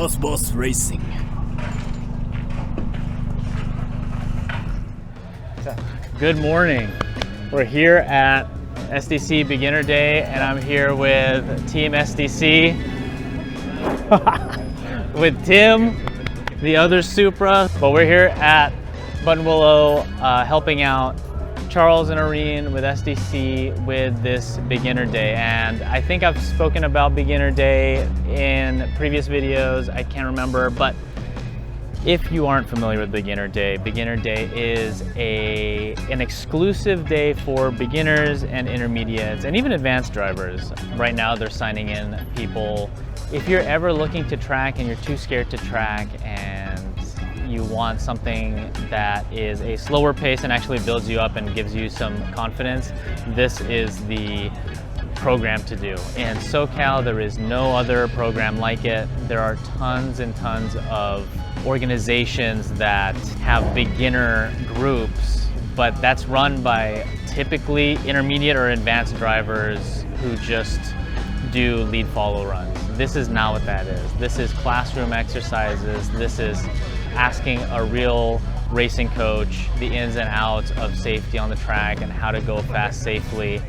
Boss Racing. Good morning. We're here at SDC Beginner Day, and I'm here with Team SDC, with Tim, the other Supra. But we're here at Buttonwillow helping out Charles and Irene with SDC with this Beginner Day. And I think I've spoken about Beginner Day in previous videos, I can't remember, but if you aren't familiar with Beginner Day is an exclusive day for beginners and intermediates and even advanced drivers. Right now they're signing in people. If you're ever looking to track and you're too scared to track and you want something that is a slower pace and actually builds you up and gives you some confidence, this is the program to do. In SoCal, there is no other program like it. There are tons and tons of organizations that have beginner groups, but that's run by typically intermediate or advanced drivers who just do lead follow runs. This is not what that is. This is classroom exercises. This is asking a real racing coach the ins and outs of safety on the track and how to go fast safely.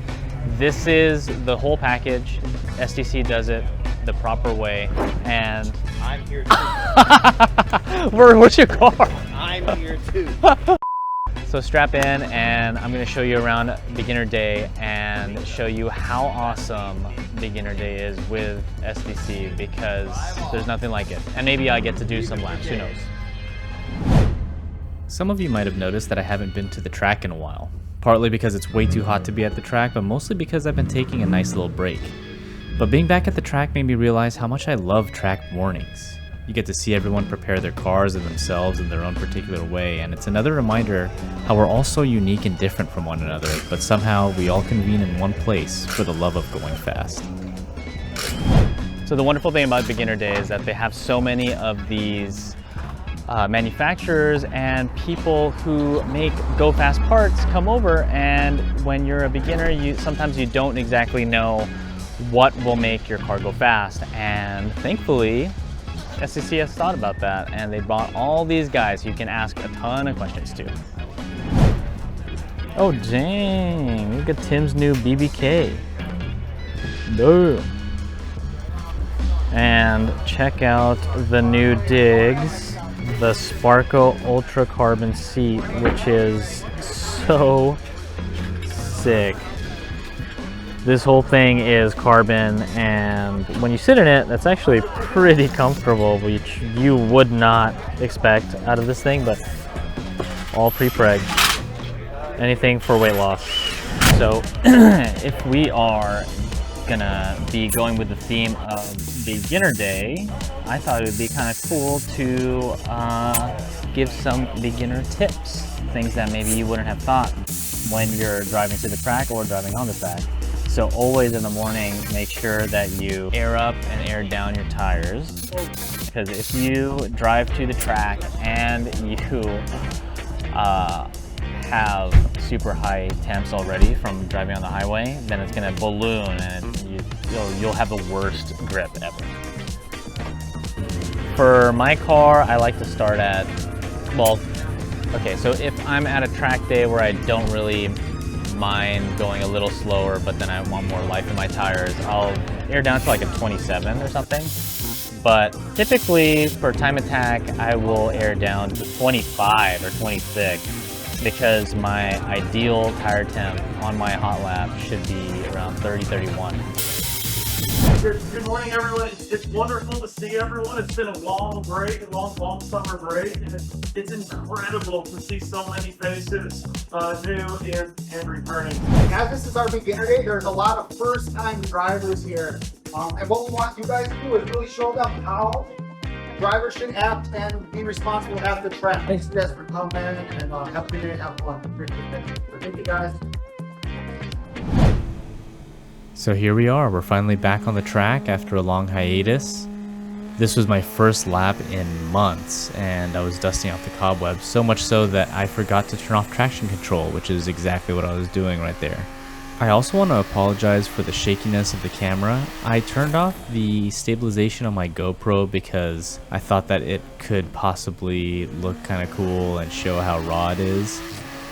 This is the whole package. SDC does it the proper way, and I'm here too. What's your car? I'm here too. So strap in, and I'm going to show you around Beginner Day and show you how awesome Beginner Day is with SDC, because there's nothing like it. And maybe I get to do some laps, who knows. Some of you might have noticed that I haven't been to the track in a while. Partly because it's way too hot to be at the track, but mostly because I've been taking a nice little break. But being back at the track made me realize how much I love track mornings. You get to see everyone prepare their cars and themselves in their own particular way, and it's another reminder how we're all so unique and different from one another, but somehow we all convene in one place for the love of going fast. So the wonderful thing about Beginner Day is that they have so many of these manufacturers and people who make go fast parts come over, and when you're a beginner, sometimes you don't exactly know what will make your car go fast, and thankfully SDC has thought about that, and they brought all these guys you can ask a ton of questions to. Oh dang, look at Tim's new BBK. Damn. And check out the new digs. The Sparco Ultra Carbon seat, which is so sick. This whole thing is carbon, and when you sit in it, that's actually pretty comfortable, which you would not expect out of this thing, but all pre-preg. Anything for weight loss. So if we are gonna be going with the theme of Beginner Day, I thought it would be kind of cool to give some beginner tips, things that maybe you wouldn't have thought when you're driving to the track or driving on the track. So always in the morning, make sure that you air up and air down your tires, because if you drive to the track and you have super high temps already from driving on the highway, then it's going to balloon and you'll have the worst grip ever. For my car, I like to start at, well, okay, so if I'm at a track day where I don't really mind going a little slower, but then I want more life in my tires, I'll air down to like a 27 or something. But typically for time attack, I will air down to 25 or 26, because my ideal tire temp on my hot lap should be around 30, 31. Good morning, everyone. It's wonderful to see everyone. It's been a long break, a long summer break, and it's incredible to see so many faces, new and returning. As this is our Beginner Day, there's a lot of first-time drivers here, and what we want you guys to do is really show them how drivers should act and be responsible at the track. Thanks you guys for coming in, and have a good day and have fun. Thank you guys. So here we are, we're finally back on the track after a long hiatus. This was my first lap in months, and I was dusting off the cobwebs, so much so that I forgot to turn off traction control, which is exactly what I was doing right there. I also want to apologize for the shakiness of the camera. I turned off the stabilization on my GoPro because I thought that it could possibly look kind of cool and show how raw it is.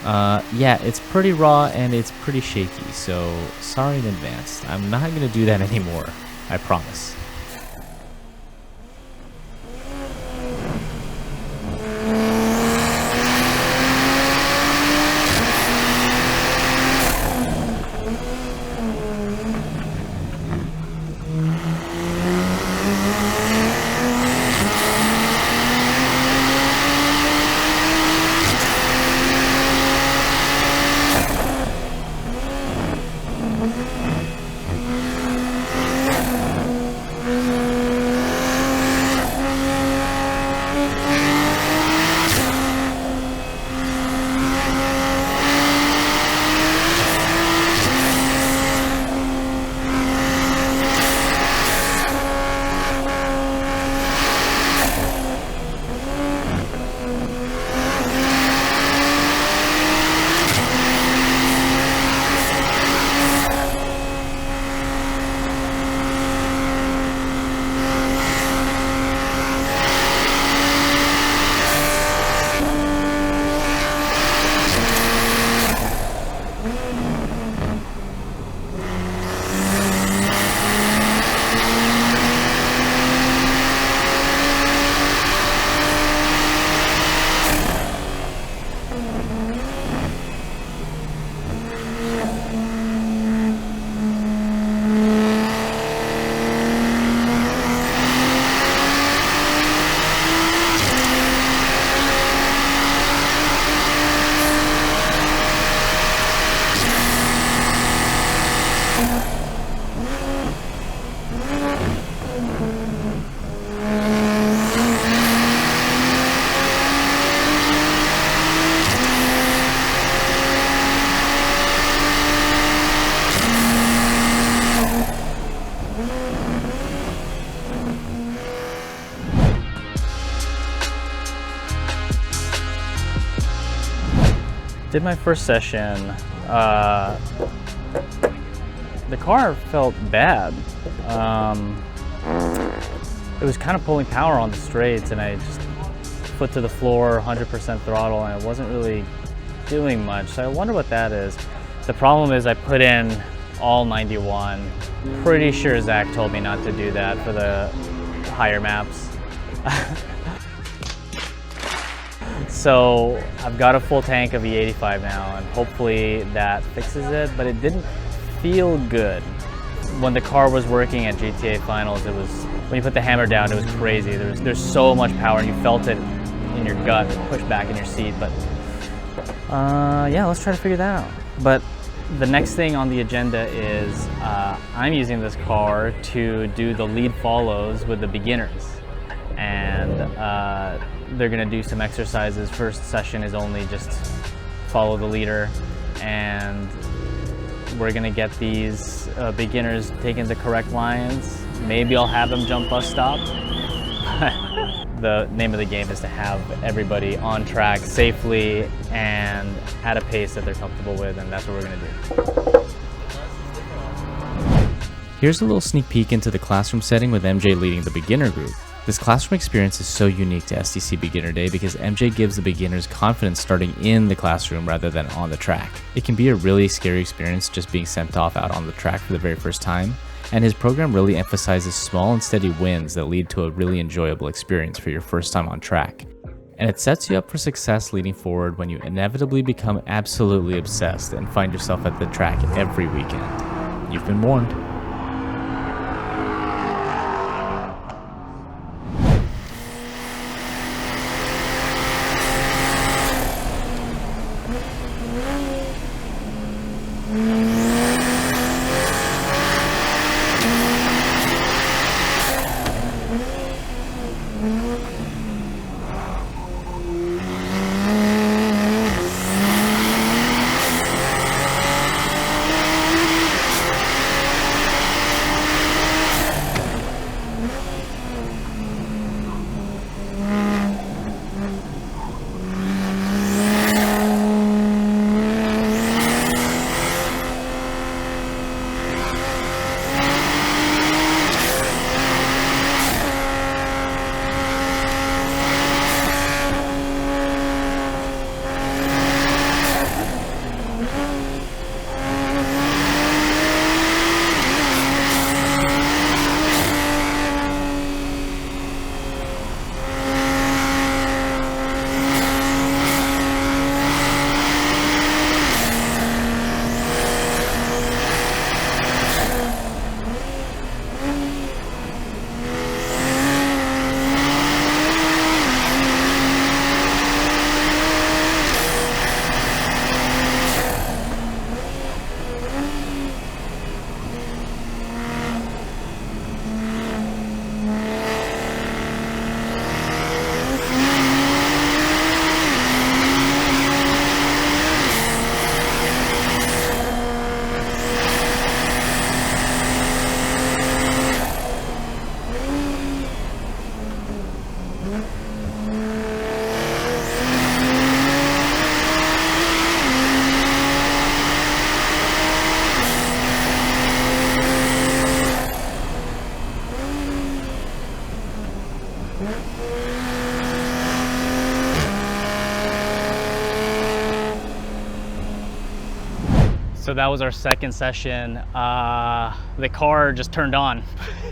Yeah, it's pretty raw and it's pretty shaky, so sorry in advance. I'm not going to do that anymore, I promise. Did my first session. The car felt bad. It was kind of pulling power on the straights, and I just foot to the floor, 100% throttle, and it wasn't really doing much. So I wonder what that is. The problem is I put in all 91. Pretty sure Zach told me not to do that for the higher maps. So I've got a full tank of E85 now, and hopefully that fixes it, but it didn't feel good. When the car was working at GTA Finals, it was, when you put the hammer down, it was crazy. There's so much power, and you felt it in your gut, pushed back in your seat, but yeah, let's try to figure that out. But the next thing on the agenda is I'm using this car to do the lead follows with the beginners, and they're gonna do some exercises. First session is only just follow the leader, and we're gonna get these beginners taking the correct lines. Maybe I'll have them jump bus stop. The name of the game is to have everybody on track safely and at a pace that they're comfortable with, and that's what we're gonna do. Here's a little sneak peek into the classroom setting with MJ leading the beginner group. This classroom experience is so unique to SDC Beginner Day because MJ gives the beginners confidence starting in the classroom rather than on the track. It can be a really scary experience just being sent off out on the track for the very first time, and his program really emphasizes small and steady wins that lead to a really enjoyable experience for your first time on track. And it sets you up for success leading forward when you inevitably become absolutely obsessed and find yourself at the track every weekend. You've been warned. So that was our second session. The car just turned on.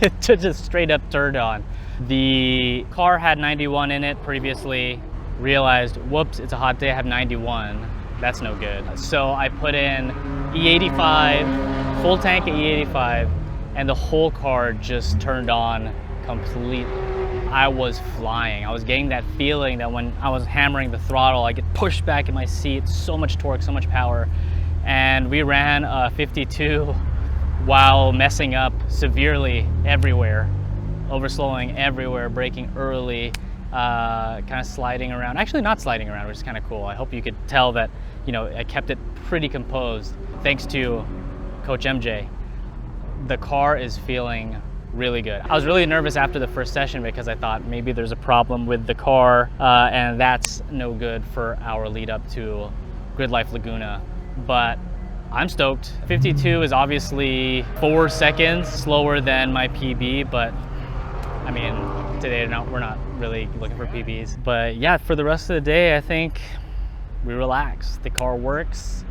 It just straight up turned on. The car had 91 in it previously. Realized, whoops, it's a hot day, I have 91. That's no good. So I put in E85, full tank of E85, and the whole car just turned on completely. I was flying. I was getting that feeling that when I was hammering the throttle, I get pushed back in my seat, so much torque, so much power. And we ran 52 while messing up severely everywhere, overslowing everywhere, braking early, kind of sliding around. Actually not sliding around, which is kind of cool. I hope you could tell that, you know, I kept it pretty composed thanks to Coach MJ. The car is feeling really good. I was really nervous after the first session because I thought maybe there's a problem with the car, and that's no good for our lead up to Grid Life Laguna. But I'm stoked. 52 is obviously 4 seconds slower than my PB, but I mean, today we're not really looking for PBs. But yeah, for the rest of the day, I think we relax. The car works.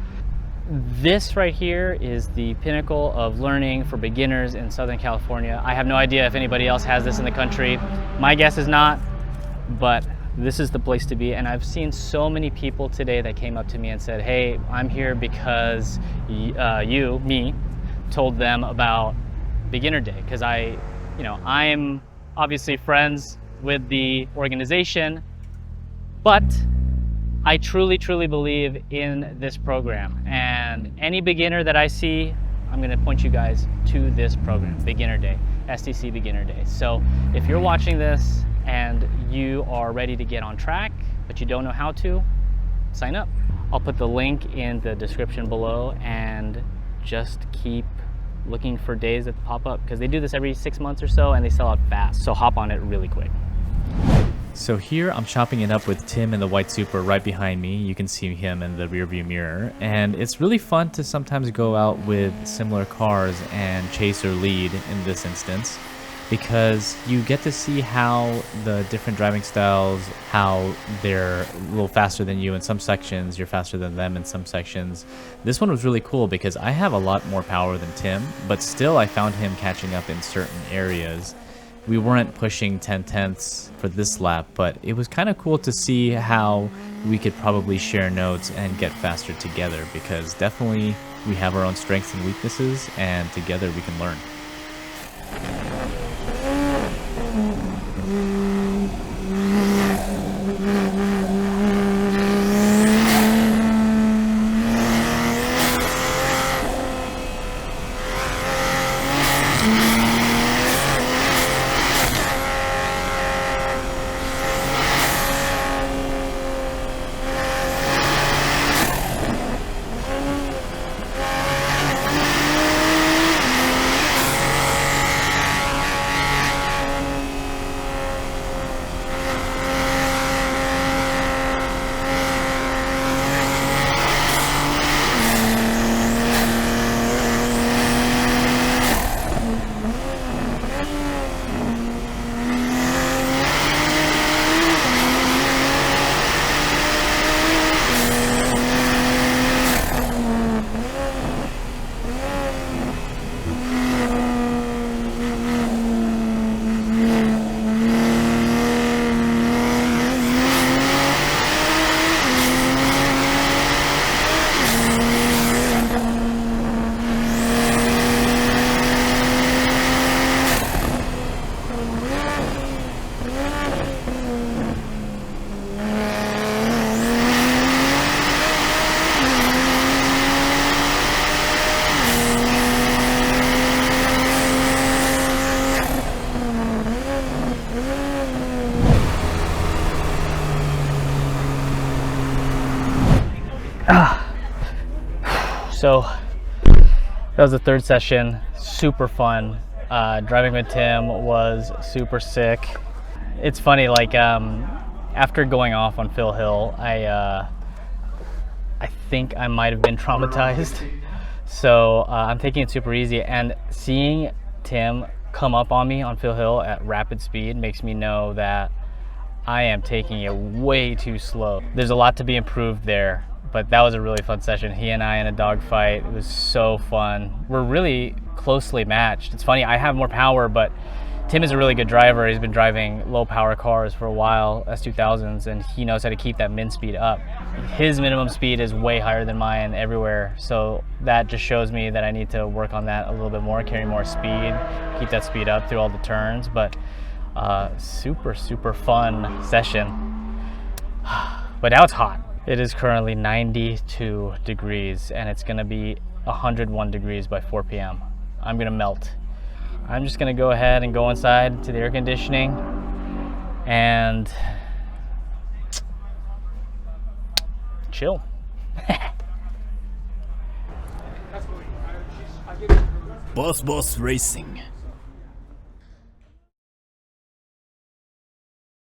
This right here is the pinnacle of learning for beginners in Southern California. I have no idea if anybody else has this in the country. My guess is not, but this is the place to be. And I've seen so many people today that came up to me and said, hey, I'm here because me, told them about Beginner Day. Because I'm obviously friends with the organization, but I truly, truly believe in this program. And any beginner that I see, I'm gonna point you guys to this program, Beginner Day, SDC Beginner Day. So if you're watching this and you are ready to get on track, but you don't know how to, sign up. I'll put the link in the description below, and just keep looking for days that pop up, because they do this every 6 months or so and they sell out fast. So hop on it really quick. So here I'm chopping it up with Tim in the white Supra right behind me. You can see him in the rearview mirror. And it's really fun to sometimes go out with similar cars and chase or lead in this instance, because you get to see how the different driving styles, how they're a little faster than you in some sections, you're faster than them in some sections. This one was really cool because I have a lot more power than Tim, but still I found him catching up in certain areas. We weren't pushing 10/10ths for this lap, but it was kind of cool to see how we could probably share notes and get faster together, because definitely we have our own strengths and weaknesses, and together we can learn. So that was the third session, super fun. Driving with Tim was super sick. It's funny, like after going off on Phil Hill, I think I might have been traumatized. So I'm taking it super easy, and seeing Tim come up on me on Phil Hill at rapid speed makes me know that I am taking it way too slow. There's a lot to be improved there, But that was a really fun session. He and I in a dogfight. It was so fun. We're really closely matched. It's funny, I have more power, but Tim is a really good driver. He's been driving low power cars for a while, S2000s, and he knows how to keep that min speed up. His minimum speed is way higher than mine everywhere. So that just shows me that I need to work on that a little bit more, carry more speed, keep that speed up through all the turns. But super, super fun session. But now it's hot. It is currently 92 degrees and it's gonna be 101 degrees by 4 p.m. I'm gonna melt. I'm just gonna go ahead and go inside to the air conditioning and chill. Boss Racing.